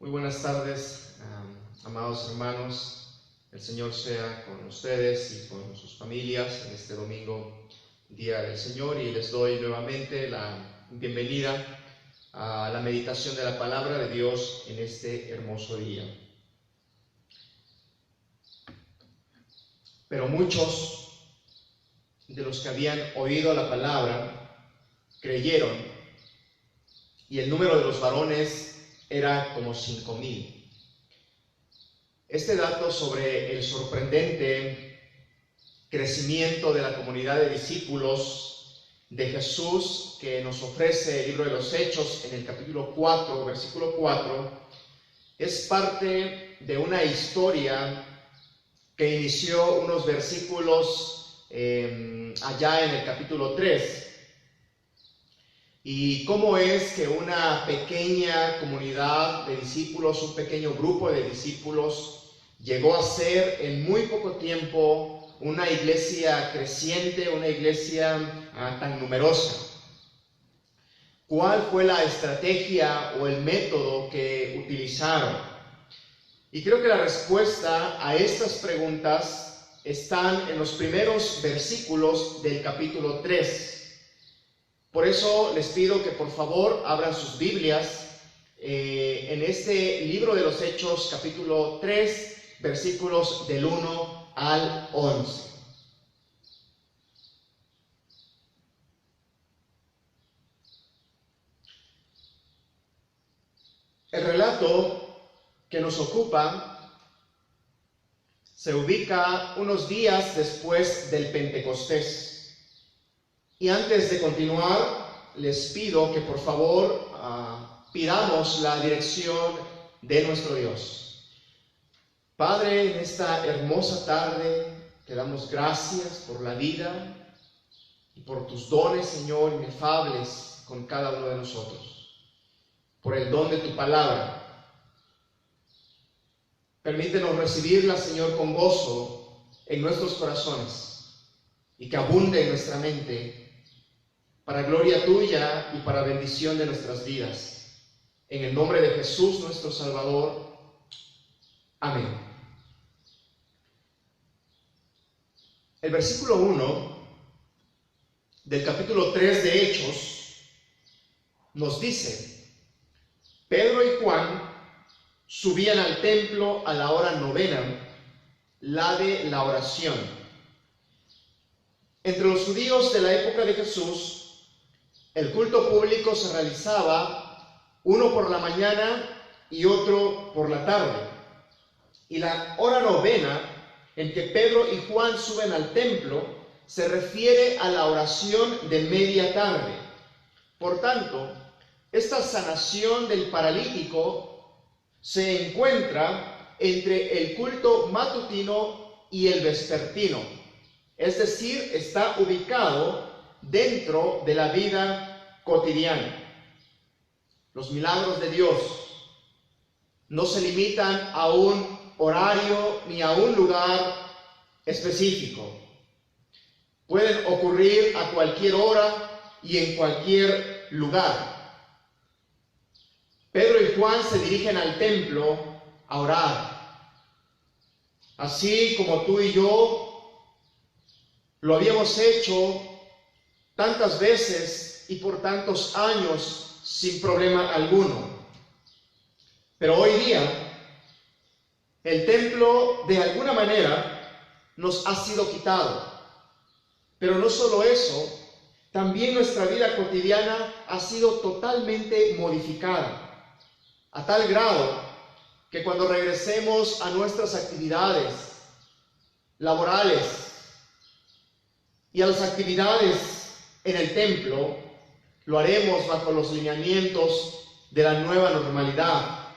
Muy buenas tardes, amados hermanos. El Señor sea con ustedes y con sus familias en este domingo, Día del Señor, y les doy nuevamente la bienvenida a la meditación de la palabra de Dios en este hermoso día. Pero muchos de los que habían oído la palabra creyeron, y el número de los varones era como 5,000. Este dato sobre el sorprendente crecimiento de la comunidad de discípulos de Jesús que nos ofrece el libro de los Hechos en el capítulo 4, versículo 4, es parte de una historia que inició unos versículos allá en el capítulo 3. Y cómo es que una pequeña comunidad de discípulos, un pequeño grupo de discípulos, llegó a ser en muy poco tiempo una iglesia creciente, una iglesia tan numerosa. ¿Cuál fue la estrategia o el método que utilizaron? Y creo que la respuesta a estas preguntas están en los primeros versículos del capítulo 3. Por eso les pido que por favor abran sus Biblias en este libro de los Hechos, capítulo 3, versículos del 1 al 11. El relato que nos ocupa se ubica unos días después del Pentecostés. Y antes de continuar, les pido que por favor pidamos la dirección de nuestro Dios. Padre, en esta hermosa tarde te damos gracias por la vida y por tus dones, Señor, inefables con cada uno de nosotros, por el don de tu palabra. Permítenos recibirla, Señor, con gozo en nuestros corazones y que abunde en nuestra mente, para gloria tuya y para bendición de nuestras vidas. En el nombre de Jesús nuestro Salvador. Amén. El versículo 1 del capítulo 3 de Hechos nos dice: Pedro y Juan subían al templo a la hora 9, la de la oración. Entre los judíos de la época de Jesús, el culto público se realizaba uno por la mañana y otro por la tarde. Y la hora 9 en que Pedro y Juan suben al templo se refiere a la oración de media tarde. Por tanto, esta sanación del paralítico se encuentra entre el culto matutino y el vespertino. Es decir, está ubicado dentro de la vida cotidiana. Los milagros de Dios no se limitan a un horario ni a un lugar específico. Pueden ocurrir a cualquier hora y en cualquier lugar. Pedro y Juan se dirigen al templo a orar. Así como tú y yo lo habíamos hecho tantas veces y por tantos años sin problema alguno. Pero hoy día el templo de alguna manera nos ha sido quitado. Pero no solo eso, también nuestra vida cotidiana ha sido totalmente modificada, a tal grado que cuando regresemos a nuestras actividades laborales y a las actividades en el templo, lo haremos bajo los lineamientos de la nueva normalidad.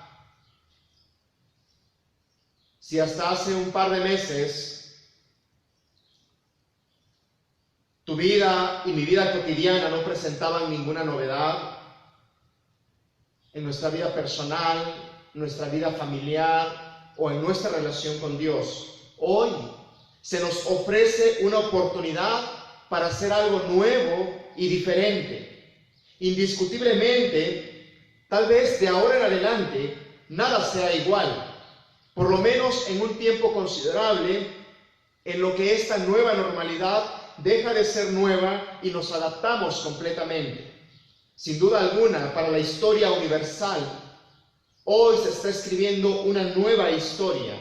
Si hasta hace un par de meses tu vida y mi vida cotidiana no presentaban ninguna novedad en nuestra vida personal, nuestra vida familiar o en nuestra relación con Dios, hoy se nos ofrece una oportunidad para hacer algo nuevo y diferente. Indiscutiblemente, tal vez de ahora en adelante, nada sea igual, por lo menos en un tiempo considerable, en lo que esta nueva normalidad deja de ser nueva y nos adaptamos completamente. Sin duda alguna, para la historia universal, hoy se está escribiendo una nueva historia.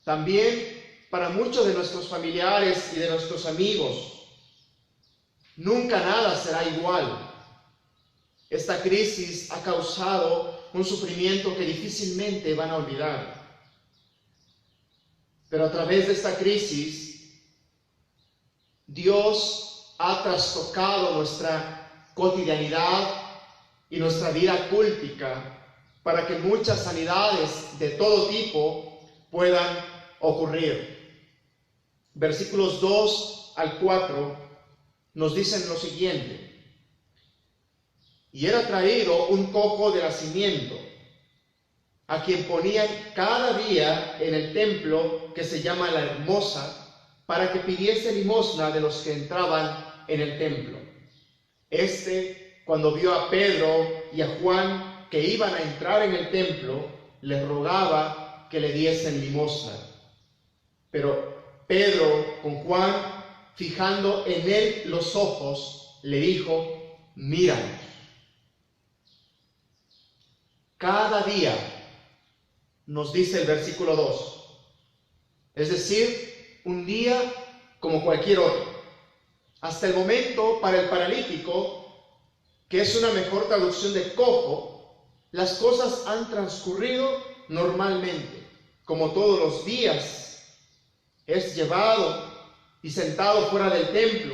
También para muchos de nuestros familiares y de nuestros amigos, nunca nada será igual. Esta crisis ha causado un sufrimiento que difícilmente van a olvidar. Pero a través de esta crisis, Dios ha trastocado nuestra cotidianidad y nuestra vida cúltica para que muchas sanidades de todo tipo puedan ocurrir. Versículos 2 al 4 nos dicen lo siguiente: y era traído un cojo de nacimiento, a quien ponían cada día en el templo que se llama La Hermosa, para que pidiese limosna de los que entraban en el templo. Cuando vio a Pedro y a Juan que iban a entrar en el templo, les rogaba que le diesen limosna. Pero Pedro, con Juan, fijando en él los ojos, le dijo: míranos. Cada día, nos dice el versículo 2, es decir, un día como cualquier otro. Hasta el momento, para el paralítico, que es una mejor traducción de cojo, las cosas han transcurrido normalmente, como todos los días. Es llevado y sentado fuera del templo,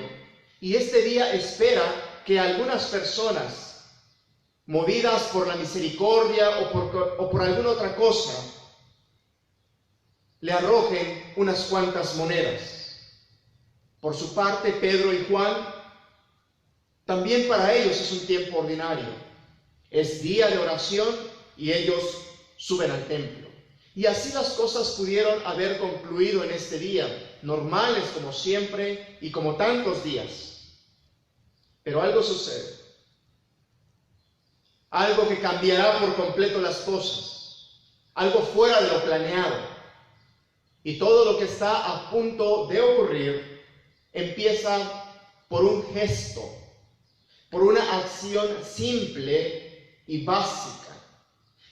y este día espera que algunas personas, movidas por la misericordia o por alguna otra cosa, le arrojen unas cuantas monedas. Por su parte, Pedro y Juan, también para ellos es un tiempo ordinario. Es día de oración y ellos suben al templo. Y así las cosas pudieron haber concluido en este día, normales como siempre y como tantos días. Pero algo sucede. Algo que cambiará por completo las cosas. Algo fuera de lo planeado. Y todo lo que está a punto de ocurrir empieza por un gesto, por una acción simple y básica.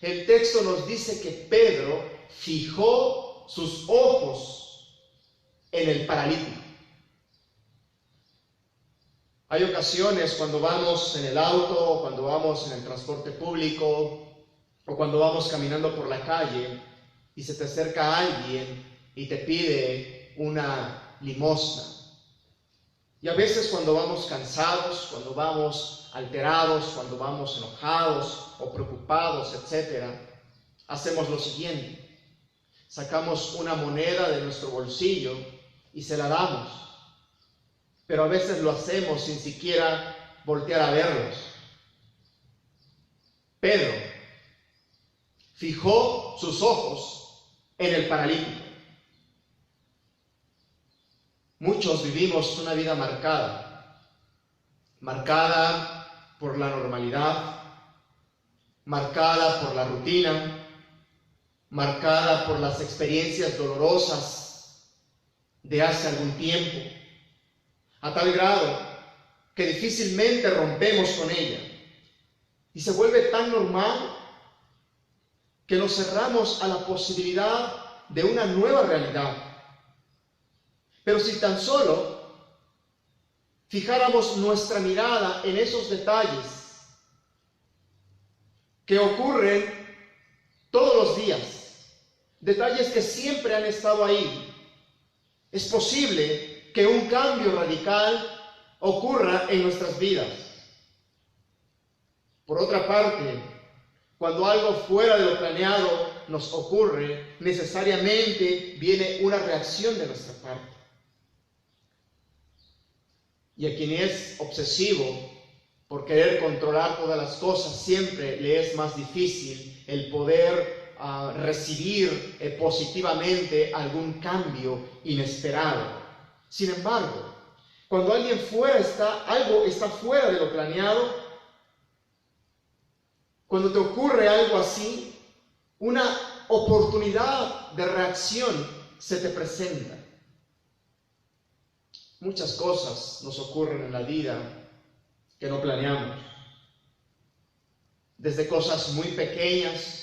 El texto nos dice que Pedro fijó sus ojos en el paralítico. Hay ocasiones cuando vamos en el auto, o cuando vamos en el transporte público, o cuando vamos caminando por la calle y se te acerca alguien y te pide una limosna. Y a veces cuando vamos cansados, cuando vamos alterados, cuando vamos enojados o preocupados, etc., hacemos lo siguiente: sacamos una moneda de nuestro bolsillo y se la damos. Pero a veces lo hacemos sin siquiera voltear a verlos. Pedro fijó sus ojos en el paralítico. Muchos vivimos una vida marcada por la normalidad, marcada por la rutina, marcada por las experiencias dolorosas de hace algún tiempo, a tal grado que difícilmente rompemos con ella, y se vuelve tan normal que nos cerramos a la posibilidad de una nueva realidad. Pero si tan solo fijáramos nuestra mirada en esos detalles que ocurren todos los días, detalles que siempre han estado ahí, es posible que un cambio radical ocurra en nuestras vidas. Por otra parte, cuando algo fuera de lo planeado nos ocurre, necesariamente viene una reacción de nuestra parte. Y a quien es obsesivo por querer controlar todas las cosas, siempre le es más difícil el poder recibir positivamente algún cambio inesperado. Sin embargo, cuando algo está fuera de lo planeado, cuando te ocurre algo así, una oportunidad de reacción se te presenta. Muchas cosas nos ocurren en la vida que no planeamos. Desde cosas muy pequeñas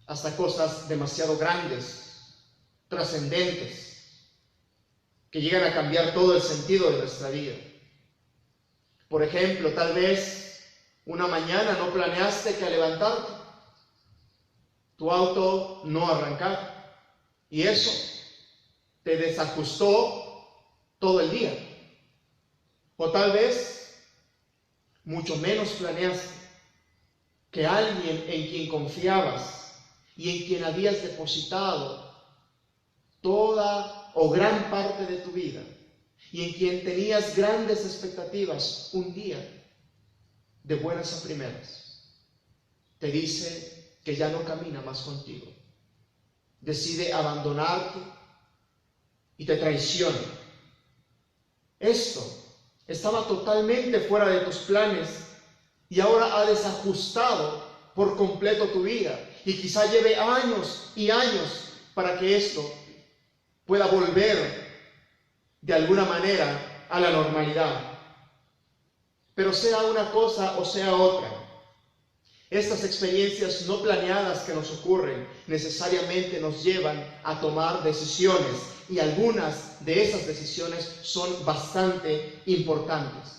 hasta cosas demasiado grandes, trascendentes, que llegan a cambiar todo el sentido de nuestra vida. Por ejemplo, tal vez una mañana no planeaste que al levantarte tu auto no arrancara y eso te desajustó todo el día. O tal vez mucho menos planeaste que alguien en quien confiabas y en quien habías depositado toda o gran parte de tu vida y en quien tenías grandes expectativas, un día, de buenas a primeras, te dice que ya no camina más contigo. Decide abandonarte y te traiciona. Esto estaba totalmente fuera de tus planes y ahora ha desajustado por completo tu vida. Y quizá lleve años y años para que esto pueda volver de alguna manera a la normalidad. Pero sea una cosa o sea otra, estas experiencias no planeadas que nos ocurren necesariamente nos llevan a tomar decisiones y algunas de esas decisiones son bastante importantes.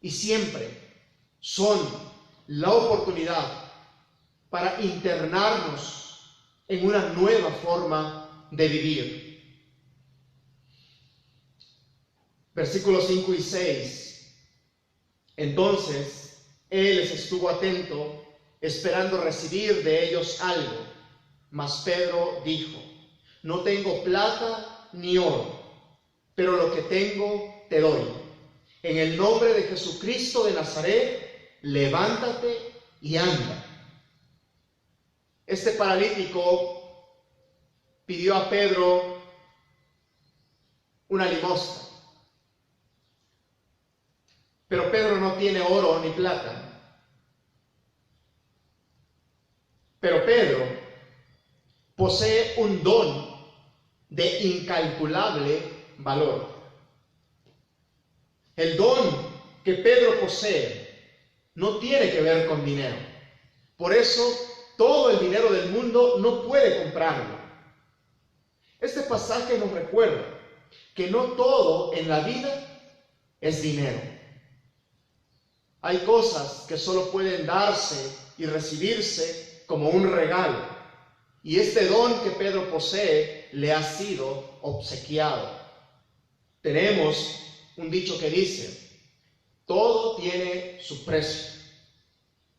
Y siempre son la oportunidad para internarnos en una nueva forma de vivir. Versículos 5 y 6. Entonces él les estuvo atento, esperando recibir de ellos algo. Mas Pedro dijo: no tengo plata ni oro, pero lo que tengo te doy. En el nombre de Jesucristo de Nazaret, levántate y anda. Este paralítico pidió a Pedro una limosna. Pero Pedro no tiene oro ni plata. Pero Pedro posee un don de incalculable valor. El don que Pedro posee no tiene que ver con dinero. Por eso, todo el dinero del mundo no puede comprarlo. Este pasaje nos recuerda que no todo en la vida es dinero. Hay cosas que solo pueden darse y recibirse como un regalo. Y este don que Pedro posee le ha sido obsequiado. Tenemos un dicho que dice: todo tiene su precio.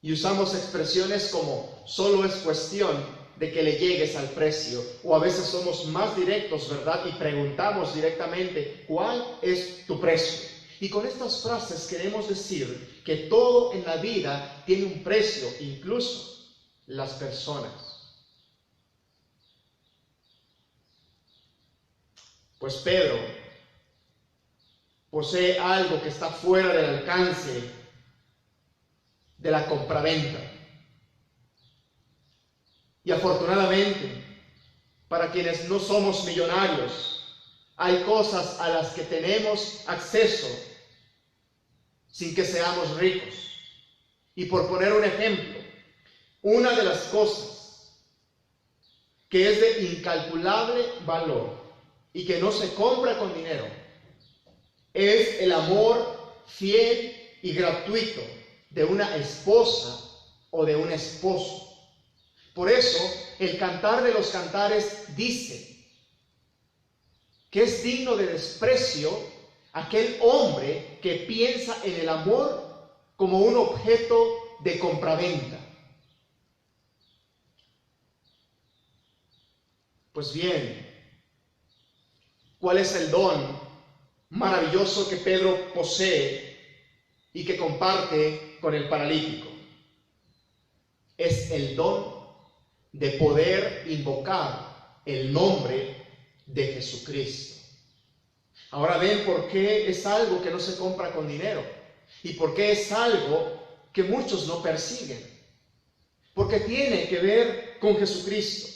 Y usamos expresiones como: solo es cuestión de que le llegues al precio. O a veces somos más directos, ¿verdad? Y preguntamos directamente: ¿cuál es tu precio? Y con estas frases queremos decir que todo en la vida tiene un precio, incluso las personas. Pues Pedro posee algo que está fuera del alcance de la compraventa. Y afortunadamente, para quienes no somos millonarios, hay cosas a las que tenemos acceso sin que seamos ricos. Y por poner un ejemplo, una de las cosas que es de incalculable valor y que no se compra con dinero es el amor fiel y gratuito de una esposa o de un esposo. Por eso, el Cantar de los Cantares dice que es digno de desprecio aquel hombre que piensa en el amor como un objeto de compraventa. Pues bien, ¿cuál es el don maravilloso que Pedro posee y que comparte con el paralítico? Es el don de poder invocar el nombre de Jesucristo. Ahora ven por qué es algo que no se compra con dinero y por qué es algo que muchos no persiguen. porque tiene que ver con Jesucristo.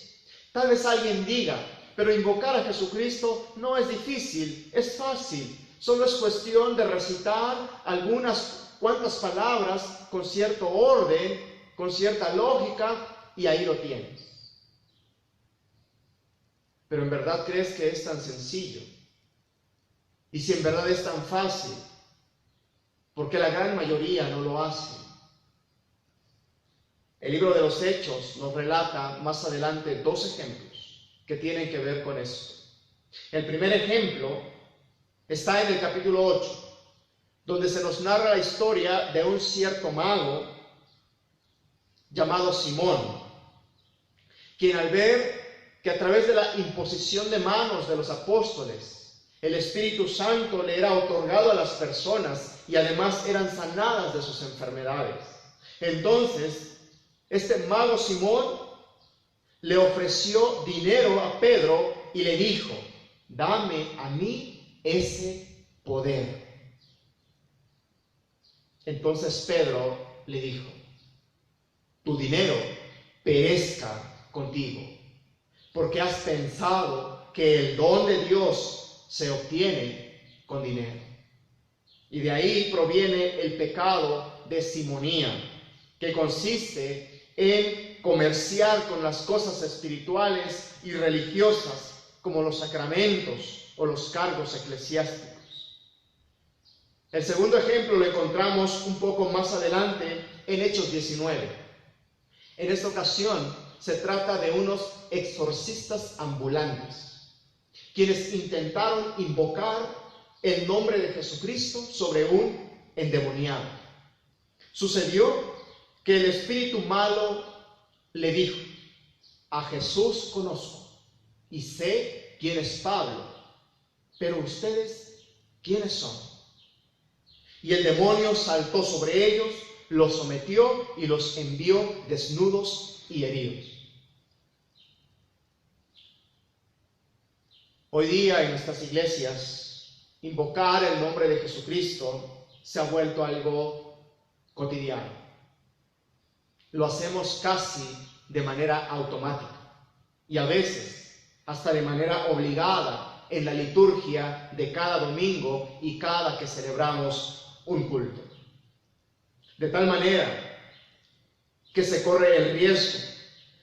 Tal vez alguien diga, pero invocar a Jesucristo no es difícil, es fácil. Solo es cuestión de recitar algunas cuantas palabras con cierto orden, con cierta lógica, y ahí lo tienes. Pero ¿en verdad crees que es tan sencillo? Y si en verdad es tan fácil, ¿por qué la gran mayoría no lo hace? El libro de los Hechos nos relata más adelante 2 ejemplos que tienen que ver con esto. El primer ejemplo está en el capítulo 8, donde se nos narra la historia de un cierto mago llamado Simón, quien al ver que a través de la imposición de manos de los apóstoles, el Espíritu Santo le era otorgado a las personas y además eran sanadas de sus enfermedades. Entonces, este mago Simón le ofreció dinero a Pedro y le dijo, dame a mí ese poder. Entonces Pedro le dijo, tu dinero perezca contigo, porque has pensado que el don de Dios se obtiene con dinero. Y de ahí proviene el pecado de simonía, que consiste en comerciar con las cosas espirituales y religiosas, como los sacramentos o los cargos eclesiásticos. El segundo ejemplo lo encontramos un poco más adelante en Hechos 19. En esta ocasión se trata de unos exorcistas ambulantes, quienes intentaron invocar el nombre de Jesucristo sobre un endemoniado. Sucedió que el espíritu malo le dijo, a Jesús conozco y sé quién es Pablo, pero ustedes, ¿quiénes son? Y el demonio saltó sobre ellos, los sometió y los envió desnudos y heridos. Hoy día en nuestras iglesias, invocar el nombre de Jesucristo se ha vuelto algo cotidiano. Lo hacemos casi de manera automática y a veces hasta de manera obligada en la liturgia de cada domingo y cada que celebramos un culto. De tal manera que se corre el riesgo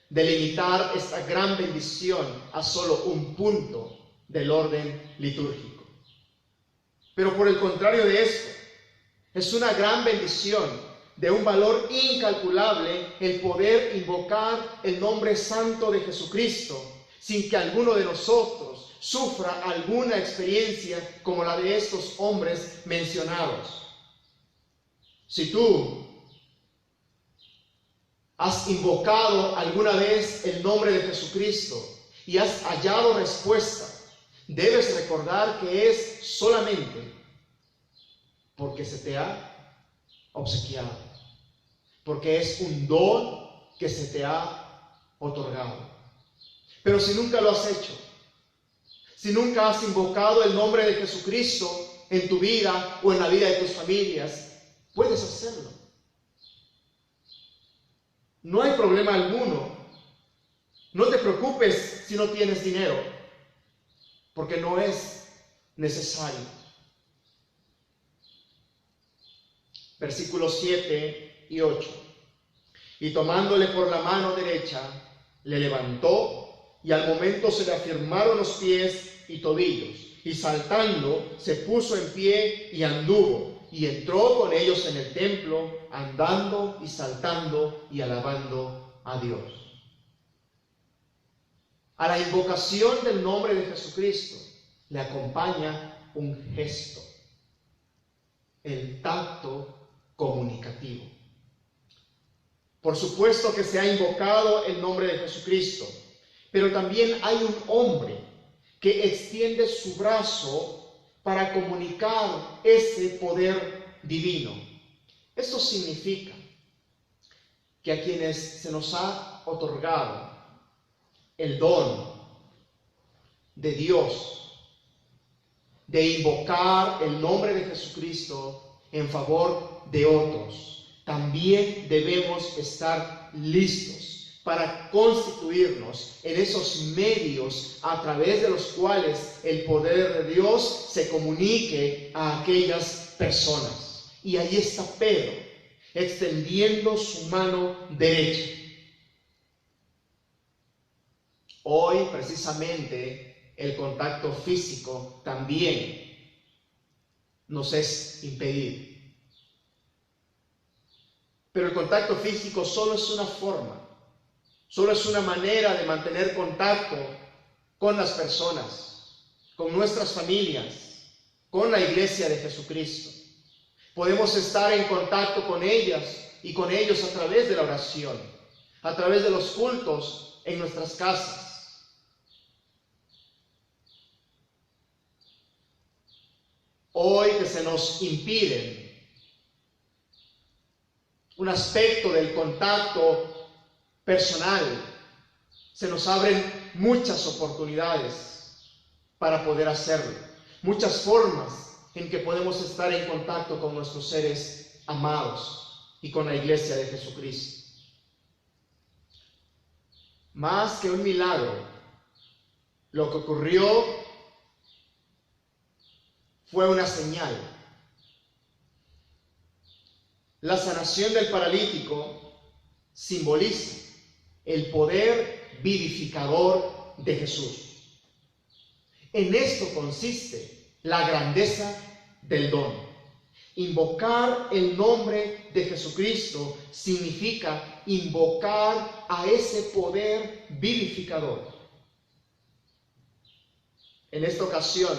de limitar esta gran bendición a solo un punto del orden litúrgico. Pero por el contrario de esto, es una gran bendición de un valor incalculable el poder invocar el nombre santo de Jesucristo sin que alguno de nosotros sufra alguna experiencia como la de estos hombres mencionados. Si tú has invocado alguna vez el nombre de Jesucristo y has hallado respuesta, debes recordar que es solamente porque se te ha obsequiado, porque es un don que se te ha otorgado. Pero si nunca lo has hecho, si nunca has invocado el nombre de Jesucristo en tu vida o en la vida de tus familias, puedes hacerlo. No hay problema alguno. No te preocupes si no tienes dinero, porque no es necesario. Versículos 7 y 8. Y tomándole por la mano derecha, le levantó, y al momento se le afirmaron los pies y tobillos, y saltando se puso en pie y anduvo, y entró con ellos en el templo, andando y saltando y alabando a Dios. A la invocación del nombre de Jesucristo le acompaña un gesto, el tacto comunicativo. Por supuesto que se ha invocado el nombre de Jesucristo, pero también hay un hombre que extiende su brazo para comunicar ese poder divino. Esto significa que a quienes se nos ha otorgado el don de Dios de invocar el nombre de Jesucristo en favor de otros, también debemos estar listos para constituirnos en esos medios a través de los cuales el poder de Dios se comunique a aquellas personas. Y ahí está Pedro, extendiendo su mano derecha. Hoy, precisamente, el contacto físico también nos es impedido. Pero el contacto físico solo es una forma, solo es una manera de mantener contacto con las personas, con nuestras familias, con la iglesia de Jesucristo. Podemos estar en contacto con ellas y con ellos a través de la oración, a través de los cultos en nuestras casas. Hoy que se nos impide un aspecto del contacto personal, se nos abren muchas oportunidades para poder hacerlo, muchas formas en que podemos estar en contacto con nuestros seres amados y con la iglesia de Jesucristo. Más que un milagro, lo que ocurrió fue una señal. La sanación del paralítico simboliza el poder vivificador de Jesús. En esto consiste la grandeza del don. Invocar el nombre de Jesucristo significa invocar a ese poder vivificador. En esta ocasión,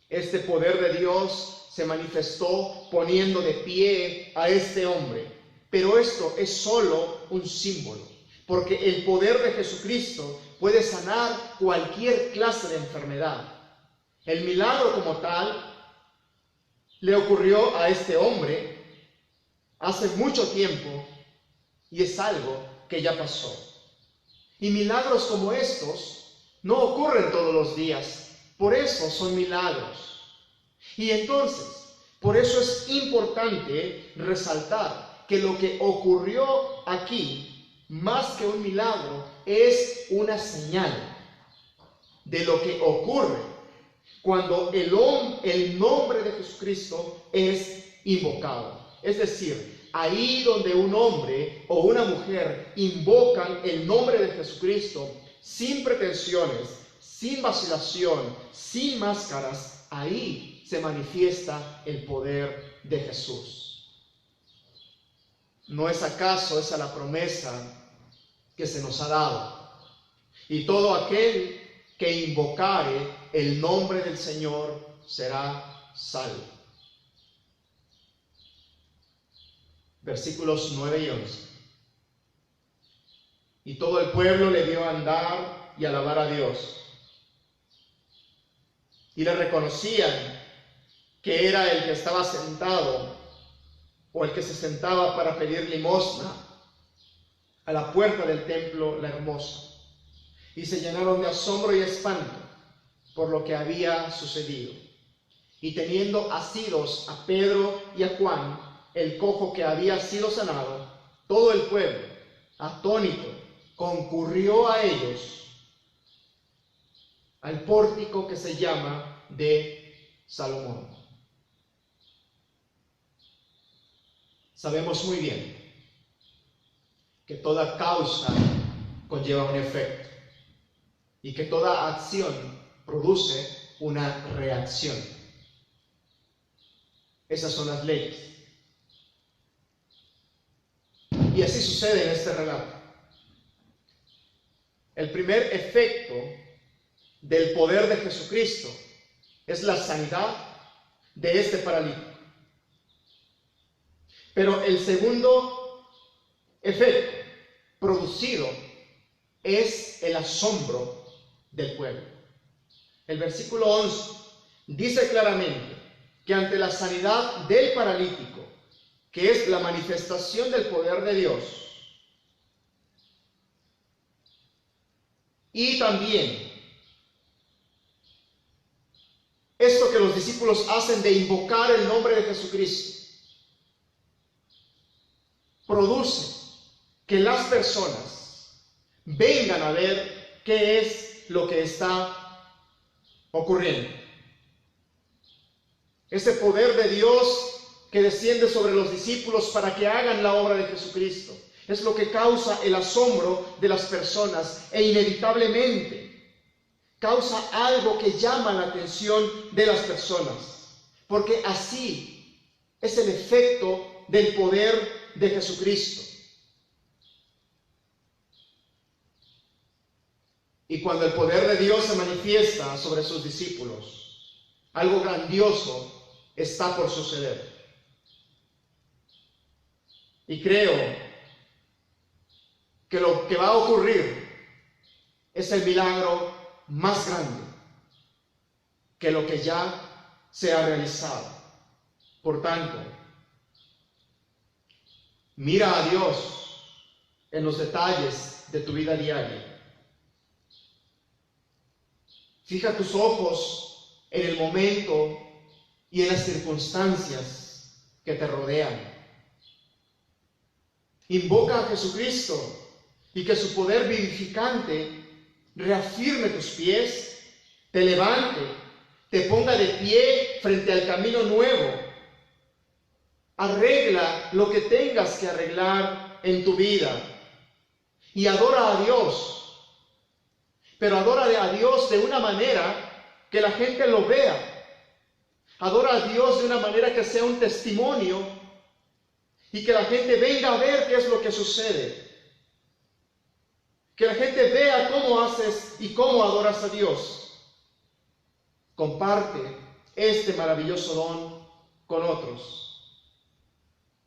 este poder de Dios se manifestó poniendo de pie a este hombre. Pero esto es solo un símbolo, porque el poder de Jesucristo puede sanar cualquier clase de enfermedad. El milagro como tal le ocurrió a este hombre hace mucho tiempo y es algo que ya pasó. Y milagros como estos no ocurren todos los días, por eso son milagros. Y entonces, por eso es importante resaltar que lo que ocurrió aquí, más que un milagro, es una señal de lo que ocurre cuando el nombre de Jesucristo es invocado. Es decir, ahí donde un hombre o una mujer invocan el nombre de Jesucristo sin pretensiones, sin vacilación, sin máscaras, ahí se manifiesta el poder de Jesús. ¿No es acaso esa la promesa que se nos ha dado? Y todo aquel que invocare el nombre del Señor será salvo. Versículos 9 y 11. Y todo el pueblo le vio andar y alabar a Dios. Y le reconocían que era el que estaba sentado o el que se sentaba para pedir limosna a la puerta del templo La Hermosa. Y se llenaron de asombro y espanto por lo que había sucedido. Y teniendo asidos a Pedro y a Juan, el cojo que había sido sanado, todo el pueblo, atónito, concurrió a ellos al pórtico que se llama de Salomón. Sabemos muy bien que toda causa conlleva un efecto y que toda acción produce una reacción. Esas son las leyes. Y así sucede en este relato. El primer efecto del poder de Jesucristo es la sanidad de este paralítico. Pero el segundo efecto producido es el asombro del pueblo. El versículo 11 dice claramente que ante la sanidad del paralítico, que es la manifestación del poder de Dios, y también esto que los discípulos hacen de invocar el nombre de Jesucristo, produce que las personas vengan a ver qué es lo que está ocurriendo. Ese poder de Dios que desciende sobre los discípulos para que hagan la obra de Jesucristo es lo que causa el asombro de las personas e inevitablemente causa algo que llama la atención de las personas, porque así es el efecto del poder de Jesucristo. Y cuando el poder de Dios se manifiesta sobre sus discípulos, algo grandioso está por suceder. Y creo que lo que va a ocurrir es el milagro más grande que lo que ya se ha realizado. Por tanto, mira a Dios en los detalles de tu vida diaria. Fija tus ojos en el momento y en las circunstancias que te rodean. Invoca a Jesucristo y que su poder vivificante reafirme tus pies, te levante, te ponga de pie frente al camino nuevo. Arregla lo que tengas que arreglar en tu vida y adora a Dios. Pero adora a Dios de una manera que la gente lo vea. Adora a Dios de una manera que sea un testimonio y que la gente venga a ver qué es lo que sucede. Que la gente vea cómo haces y cómo adoras a Dios. Comparte este maravilloso don con otros.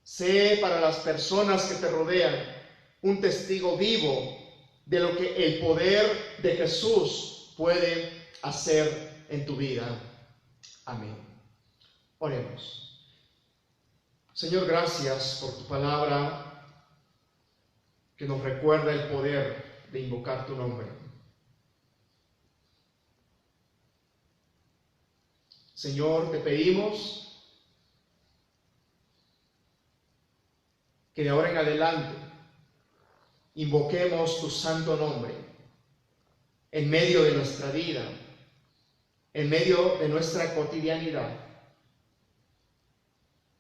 Sé para las personas que te rodean un testigo vivo de lo que el poder de Jesús puede hacer en tu vida. Amén. Oremos. Señor, gracias por tu palabra que nos recuerda el poder de invocar tu nombre. Señor, te pedimos que de ahora en adelante invoquemos tu santo nombre en medio de nuestra vida, en medio de nuestra cotidianidad,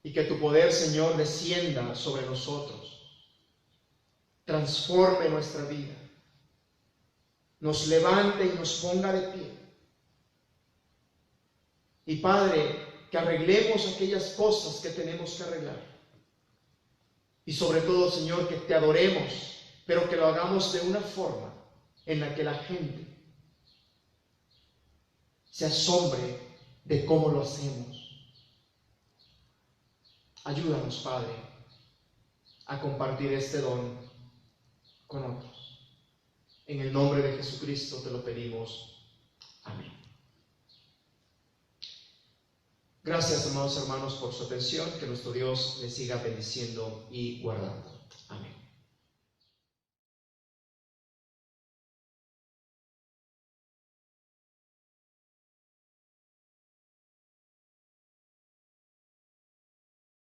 y que tu poder, Señor, descienda sobre nosotros, transforme nuestra vida, nos levante y nos ponga de pie. Y Padre, que arreglemos aquellas cosas que tenemos que arreglar. Y sobre todo, Señor, que te adoremos, pero que lo hagamos de una forma en la que la gente se asombre de cómo lo hacemos. Ayúdanos, Padre, a compartir este don con otros. En el nombre de Jesucristo te lo pedimos. Amén. Gracias, amados hermanos, por su atención. Que nuestro Dios les siga bendiciendo y guardando.